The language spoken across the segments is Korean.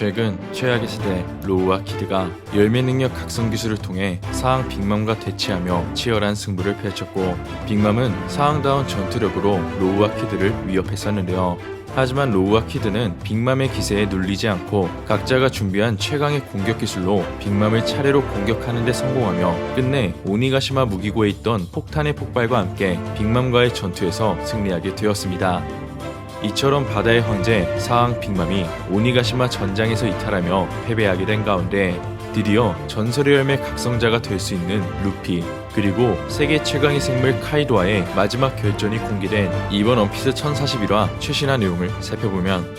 최근 최악의 세대 로우와 키드가 열매 능력 각성 기술을 통해 사항 빅맘과 대치하며 치열한 승부를 펼쳤고, 빅맘은 사항다운 전투력으로 로우와 키드를 위협했었는데요. 하지만 로우와 키드는 빅맘의 기세에 눌리지 않고 각자가 준비한 최강의 공격 기술로 빅맘을 차례로 공격하는 데 성공하며 끝내 오니가시마 무기고에 있던 폭탄의 폭발과 함께 빅맘과의 전투에서 승리하게 되었습니다. 이처럼 바다의 황제 사항 빅맘이 오니가시마 전장에서 이탈하며 패배하게 된 가운데 드디어 전설의 열매 각성자가 될 수 있는 루피, 그리고 세계 최강의 생물 카이도와의 마지막 결전이 공개된 이번 원피스 1041화 최신화 내용을 살펴보면,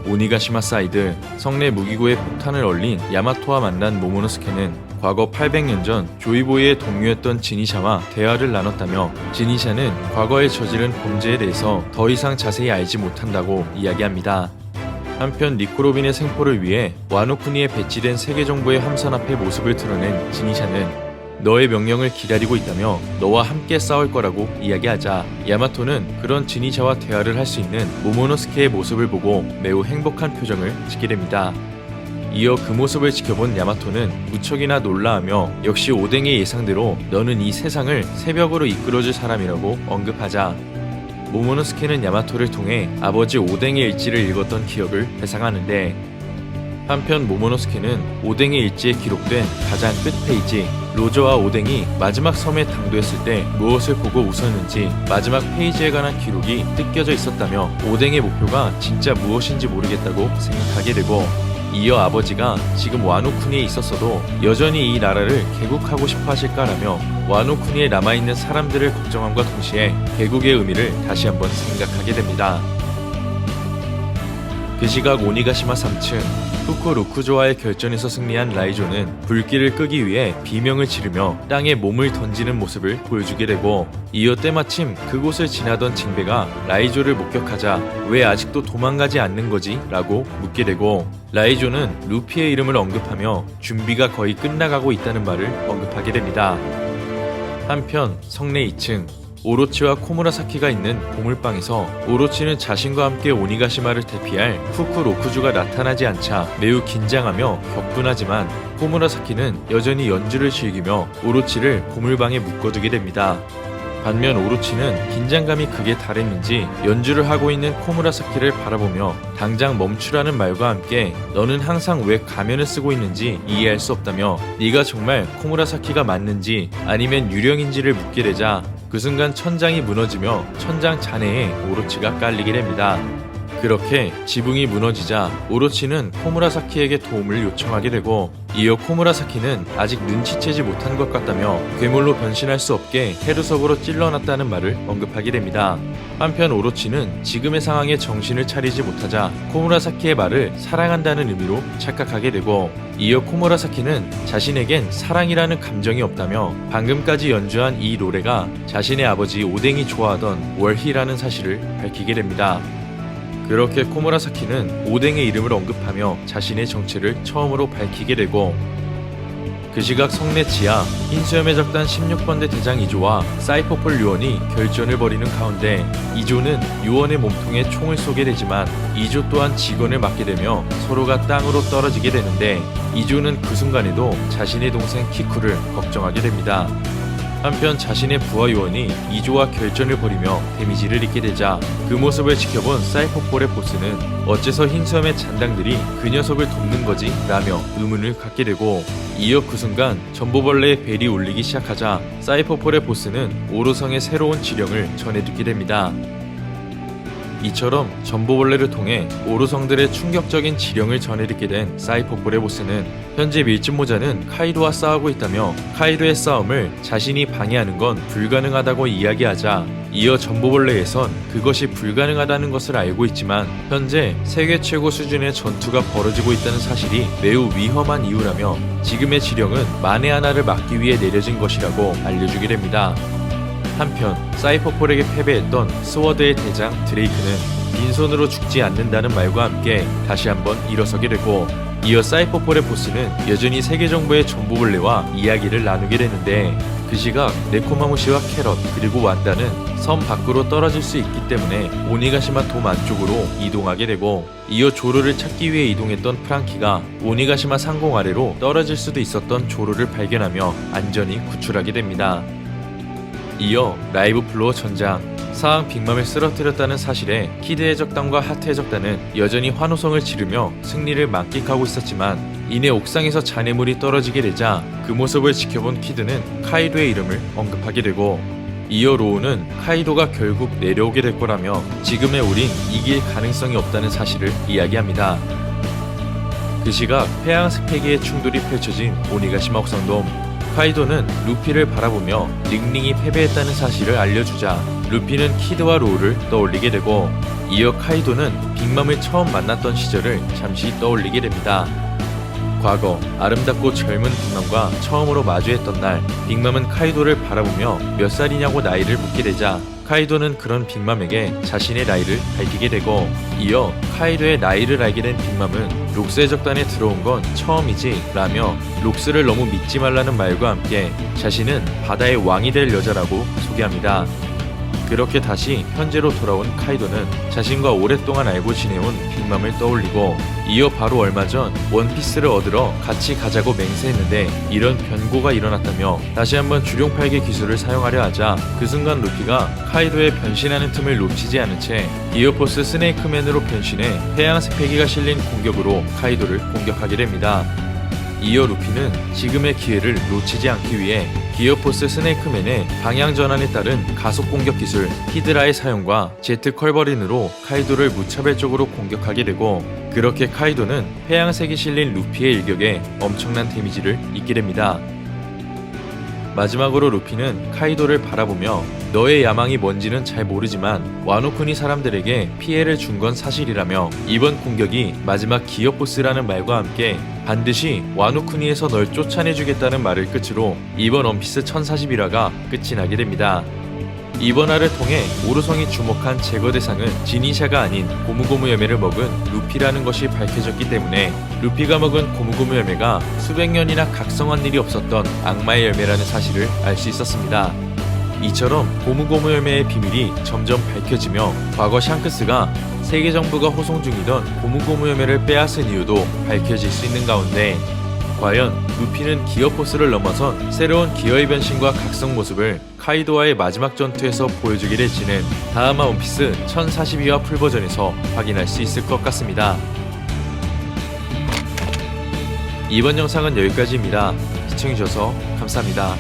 오니가시마 사이드 성내 무기고에 폭탄을 얼린 야마토와 만난 모모노스케는 과거 800년 전 조이보이의 동료였던 지니샤와 대화를 나눴다며, 지니샤는 과거에 저지른 범죄에 대해서 더 이상 자세히 알지 못한다고 이야기합니다. 한편 니코로빈의 생포를 위해 와노쿠니에 배치된 세계정부의 함선 앞에 모습을 드러낸 지니샤는 너의 명령을 기다리고 있다며 너와 함께 싸울 거라고 이야기하자, 야마토는 그런 지니샤와 대화를 할 수 있는 모모노스케의 모습을 보고 매우 행복한 표정을 짓게 됩니다. 이어 그 모습을 지켜본 야마토는 무척이나 놀라하며 역시 오뎅의 예상대로 너는 이 세상을 새벽으로 이끌어줄 사람이라고 언급하자, 모모노스케는 야마토를 통해 아버지 오뎅의 일지를 읽었던 기억을 회상하는데, 한편 모모노스케는 오뎅의 일지에 기록된 가장 끝 페이지, 로저와 오뎅이 마지막 섬에 당도했을 때 무엇을 보고 웃었는지 마지막 페이지에 관한 기록이 뜯겨져 있었다며 오뎅의 목표가 진짜 무엇인지 모르겠다고 생각하게 되고, 이어 아버지가 지금 와노쿠니에 있었어도 여전히 이 나라를 개국하고 싶어 하실까라며 와노쿠니에 남아있는 사람들을 걱정함과 동시에 개국의 의미를 다시 한번 생각하게 됩니다. 그 시각 오니가시마 3층 후쿠루쿠조와의 결전에서 승리한 라이조는 불길을 끄기 위해 비명을 지르며 땅에 몸을 던지는 모습을 보여주게 되고, 이어 때마침 그곳을 지나던 징베가 라이조를 목격하자 왜 아직도 도망가지 않는 거지? 라고 묻게 되고, 라이조는 루피의 이름을 언급하며 준비가 거의 끝나가고 있다는 말을 언급하게 됩니다. 한편 성내 2층 오로치와 코무라사키가 있는 보물방에서 오로치는 자신과 함께 오니가시마를 대피할 후쿠로쿠주가 나타나지 않자 매우 긴장하며 격분하지만, 코무라사키는 여전히 연주를 즐기며 오로치를 보물방에 묶어두게 됩니다. 반면 오로치는 긴장감이 극에 달했는지 연주를 하고 있는 코무라사키를 바라보며 당장 멈추라는 말과 함께 너는 항상 왜 가면을 쓰고 있는지 이해할 수 없다며 네가 정말 코무라사키가 맞는지 아니면 유령인지를 묻게 되자, 그 순간 천장이 무너지며 천장 잔해에 오로치가 깔리게 됩니다. 그렇게 지붕이 무너지자 오로치는 코무라사키에게 도움을 요청하게 되고, 이어 코무라사키는 아직 눈치채지 못한 것 같다며 괴물로 변신할 수 없게 해루석으로 찔러놨다는 말을 언급하게 됩니다. 한편 오로치는 지금의 상황에 정신을 차리지 못하자 코무라사키의 말을 사랑한다는 의미로 착각하게 되고, 이어 코무라사키는 자신에겐 사랑이라는 감정이 없다며 방금까지 연주한 이 노래가 자신의 아버지 오뎅이 좋아하던 월희라는 사실을 밝히게 됩니다. 그렇게 코무라사키는 오뎅의 이름을 언급하며 자신의 정체를 처음으로 밝히게 되고, 그 시각 성내 지하 흰수염의 적단 16번대 대장 이조와 사이퍼폴 요원이 결전을 벌이는 가운데, 이조는 요원의 몸통에 총을 쏘게 되지만 이조 또한 직원을 맞게 되며 서로가 땅으로 떨어지게 되는데, 이조는 그 순간에도 자신의 동생 키쿠를 걱정하게 됩니다. 한편 자신의 부하 요원이 이조와 결전을 벌이며 데미지를 입게 되자 그 모습을 지켜본 사이퍼폴의 보스는 어째서 흰수염의 잔당들이 그 녀석을 돕는 거지? 라며 의문을 갖게 되고, 이어 그 순간 전보벌레의 벨이 울리기 시작하자 사이퍼폴의 보스는 오로성의 새로운 지령을 전해듣게 됩니다. 이처럼 전보벌레를 통해 오로성들의 충격적인 지령을 전해듣게 된 사이퍼폴의 보스는 현재 밀짚모자는 카이도와 싸우고 있다며 카이도의 싸움을 자신이 방해하는 건 불가능하다고 이야기하자, 이어 전보벌레에선 그것이 불가능하다는 것을 알고 있지만 현재 세계 최고 수준의 전투가 벌어지고 있다는 사실이 매우 위험한 이유라며 지금의 지령은 만에 하나를 막기 위해 내려진 것이라고 알려주게 됩니다. 한편 사이퍼폴에게 패배했던 스워드의 대장 드레이크는 빈손으로 죽지 않는다는 말과 함께 다시 한번 일어서게 되고, 이어 사이퍼폴의 보스는 여전히 세계 정부의 전부벌레와 이야기를 나누게 되는데, 그 시각 네코마무시와 캐럿 그리고 완다는 섬 밖으로 떨어질 수 있기 때문에 오니가시마 돔 안쪽으로 이동하게 되고, 이어 조로를 찾기 위해 이동했던 프랑키가 오니가시마 상공 아래로 떨어질 수도 있었던 조로를 발견하며 안전히 구출하게 됩니다. 이어 라이브 플로어 전장, 사항 빅맘을 쓰러뜨렸다는 사실에 키드 해적단과 하트 해적단은 여전히 환호성을 지르며 승리를 만끽하고 있었지만, 이내 옥상에서 잔해물이 떨어지게 되자 그 모습을 지켜본 키드는 카이도의 이름을 언급하게 되고, 이어 로우는 카이도가 결국 내려오게 될 거라며 지금의 우린 이길 가능성이 없다는 사실을 이야기합니다. 그 시각 해양색 패기의 충돌이 펼쳐진 오니가시마 옥상돔. 카이도는 루피를 바라보며 링링이 패배했다는 사실을 알려주자 루피는 키드와 로우를 떠올리게 되고, 이어 카이도는 빅맘을 처음 만났던 시절을 잠시 떠올리게 됩니다. 과거 아름답고 젊은 빅맘과 처음으로 마주했던 날, 빅맘은 카이도를 바라보며 몇 살이냐고 나이를 묻게 되자 카이도는 그런 빅맘에게 자신의 나이를 밝히게 되고, 이어 카이도의 나이를 알게 된 빅맘은 록스 해적단에 들어온 건 처음이지 라며 록스를 너무 믿지 말라는 말과 함께 자신은 바다의 왕이 될 여자라고 소개합니다. 그렇게 다시 현재로 돌아온 카이도는 자신과 오랫동안 알고 지내온 빅맘을 떠올리고, 이어 바로 얼마 전 원피스를 얻으러 같이 가자고 맹세했는데 이런 변고가 일어났다며 다시 한번 주룡팔개 기술을 사용하려 하자 그 순간 루피가 카이도의 변신하는 틈을 놓치지 않은 채 기어포스 스네이크맨으로 변신해 해양색 패기가 실린 공격으로 카이도를 공격하게 됩니다. 이어 루피는 지금의 기회를 놓치지 않기 위해 기어포스 스네이크맨의 방향 전환에 따른 가속 공격 기술 히드라의 사용과 제트 컬버린으로 카이도를 무차별적으로 공격하게 되고, 그렇게 카이도는 회양색이 실린 루피의 일격에 엄청난 데미지를 입게 됩니다. 마지막으로 루피는 카이도를 바라보며 너의 야망이 뭔지는 잘 모르지만 와노쿠니 사람들에게 피해를 준 건 사실이라며 이번 공격이 마지막 기어포스라는 말과 함께 반드시 와노쿠니에서 널 쫓아내주겠다는 말을 끝으로 이번 원피스 1041화가 끝이 나게 됩니다. 이번 화를 통해 오르성이 주목한 제거 대상은 지니샤가 아닌 고무고무 열매를 먹은 루피라는 것이 밝혀졌기 때문에 루피가 먹은 고무고무 열매가 수백 년이나 각성한 일이 없었던 악마의 열매라는 사실을 알 수 있었습니다. 이처럼 고무고무 열매의 비밀이 점점 밝혀지며 과거 샹크스가 세계 정부가 호송 중이던 고무고무 열매를 빼앗은 이유도 밝혀질 수 있는 가운데, 과연 루피는 기어포스를 넘어선 새로운 기어의 변신과 각성 모습을 카이도와의 마지막 전투에서 보여주게 될지는 다음화 원피스 1042화 풀버전에서 확인할 수 있을 것 같습니다. 이번 영상은 여기까지입니다. 시청해주셔서 감사합니다.